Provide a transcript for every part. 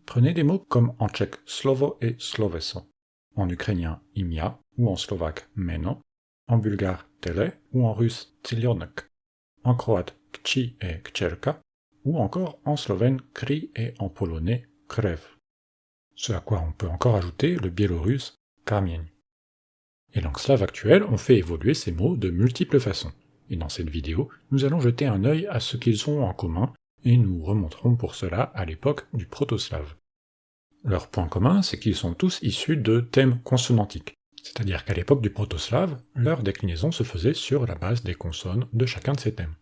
Prenez des mots comme en tchèque slovo et sloveso, en ukrainien imia ou en slovaque meno, en bulgare tele ou en russe tsilionek, en croate kchi et kchelka, ou encore en slovène kri et en polonais krev. Ce à quoi on peut encore ajouter le biélorusse kamień. Les langues slaves actuelles ont fait évoluer ces mots de multiples façons, et dans cette vidéo, nous allons jeter un œil à ce qu'ils ont en commun, et nous remonterons pour cela à l'époque du proto-slave. Leur point commun, c'est qu'ils sont tous issus de thèmes consonantiques, c'est-à-dire qu'à l'époque du proto-slave, leur déclinaison se faisait sur la base des consonnes de chacun de ces thèmes.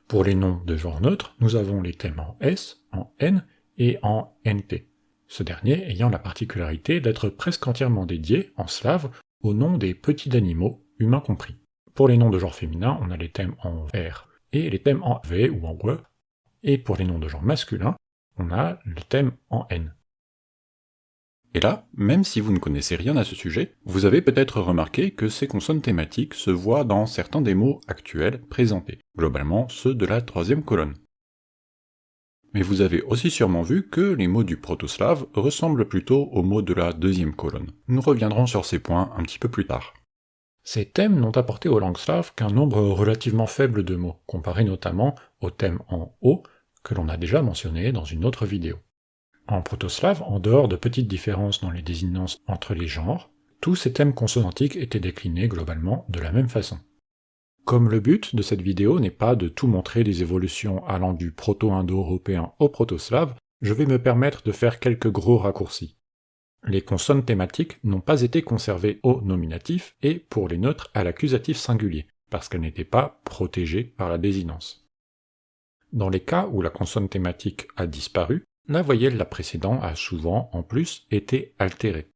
Pour les noms de genre neutre, nous avons les thèmes en S, en N et en NT, ce dernier ayant la particularité d'être presque entièrement dédié, en slave, aux noms des petits animaux, humains compris. Pour les noms de genre féminin, on a les thèmes en R et les thèmes en V ou en W, et pour les noms de genre masculin, on a le thème en N. Et là, même si vous ne connaissez rien à ce sujet, vous avez peut-être remarqué que ces consonnes thématiques se voient dans certains des mots actuels présentés, globalement ceux de la troisième colonne. Mais vous avez aussi sûrement vu que les mots du proto-slave ressemblent plutôt aux mots de la deuxième colonne. Nous reviendrons sur ces points un petit peu plus tard. Ces thèmes n'ont apporté aux langues slaves qu'un nombre relativement faible de mots, comparé notamment au thème en O, que l'on a déjà mentionné dans une autre vidéo. En proto-slave, en dehors de petites différences dans les désinences entre les genres, tous ces thèmes consonantiques étaient déclinés globalement de la même façon. Comme le but de cette vidéo n'est pas de tout montrer les évolutions allant du proto-indo-européen au proto-slave, je vais me permettre de faire quelques gros raccourcis. Les consonnes thématiques n'ont pas été conservées au nominatif et, pour les neutres, à l'accusatif singulier, parce qu'elles n'étaient pas protégées par la désinence. Dans les cas où la consonne thématique a disparu, la voyelle la précédant a souvent, en plus, été altérée,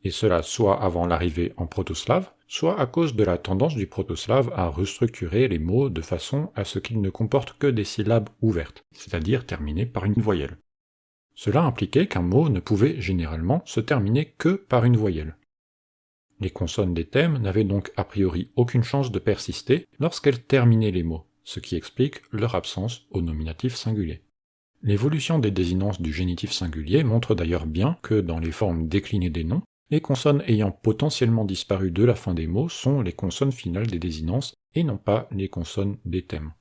et cela soit avant l'arrivée en proto-slave, soit à cause de la tendance du proto-slave à restructurer les mots de façon à ce qu'ils ne comportent que des syllabes ouvertes, c'est-à-dire terminées par une voyelle. Cela impliquait qu'un mot ne pouvait généralement se terminer que par une voyelle. Les consonnes des thèmes n'avaient donc a priori aucune chance de persister lorsqu'elles terminaient les mots, ce qui explique leur absence au nominatif singulier. L'évolution des désinences du génitif singulier montre d'ailleurs bien que dans les formes déclinées des noms, les consonnes ayant potentiellement disparu de la fin des mots sont les consonnes finales des désinences et non pas les consonnes des thèmes.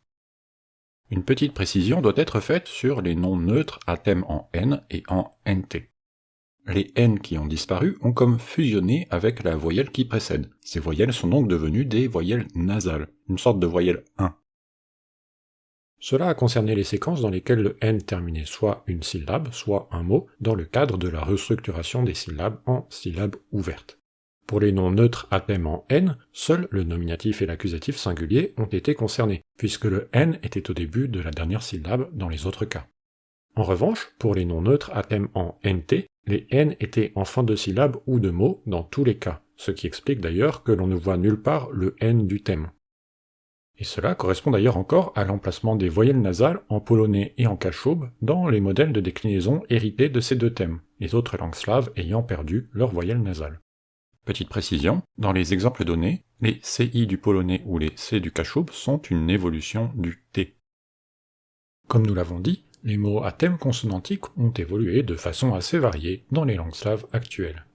Une petite précision doit être faite sur les noms neutres à thème en N et en NT. Les N qui ont disparu ont comme fusionné avec la voyelle qui précède. Ces voyelles sont donc devenues des voyelles nasales, une sorte de voyelle 1. Cela a concerné les séquences dans lesquelles le N terminait soit une syllabe, soit un mot, dans le cadre de la restructuration des syllabes en syllabes ouvertes. Pour les noms neutres à thème en N, seuls le nominatif et l'accusatif singulier ont été concernés, puisque le N était au début de la dernière syllabe dans les autres cas. En revanche, pour les noms neutres à thème en NT, les N étaient en fin de syllabe ou de mot dans tous les cas, ce qui explique d'ailleurs que l'on ne voit nulle part le N du thème. Et cela correspond d'ailleurs encore à l'emplacement des voyelles nasales en polonais et en cachoube dans les modèles de déclinaison hérités de ces deux thèmes, les autres langues slaves ayant perdu leurs voyelles nasales. Petite précision, dans les exemples donnés, les CI du polonais ou les C du cachoube sont une évolution du T. Comme nous l'avons dit, les mots à thème consonantique ont évolué de façon assez variée dans les langues slaves actuelles.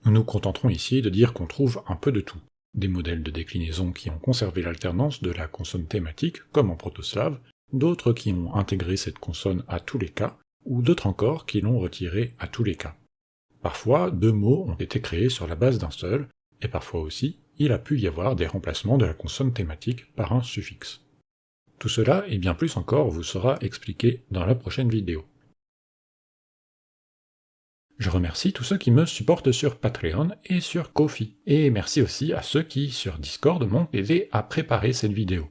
Nous nous contenterons ici de dire qu'on trouve un peu de tout. Des modèles de déclinaison qui ont conservé l'alternance de la consonne thématique, comme en proto-slave, d'autres qui ont intégré cette consonne à tous les cas, ou d'autres encore qui l'ont retirée à tous les cas. Parfois, deux mots ont été créés sur la base d'un seul, et parfois aussi, il a pu y avoir des remplacements de la consonne thématique par un suffixe. Tout cela et bien plus encore vous sera expliqué dans la prochaine vidéo. Je remercie tous ceux qui me supportent sur Patreon et sur Ko-fi, et merci aussi à ceux qui, sur Discord, m'ont aidé à préparer cette vidéo.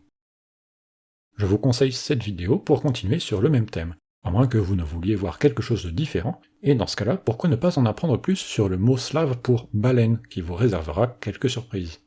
Je vous conseille cette vidéo pour continuer sur le même thème, à moins que vous ne vouliez voir quelque chose de différent, et dans ce cas-là, pourquoi ne pas en apprendre plus sur le mot slave pour baleine, qui vous réservera quelques surprises.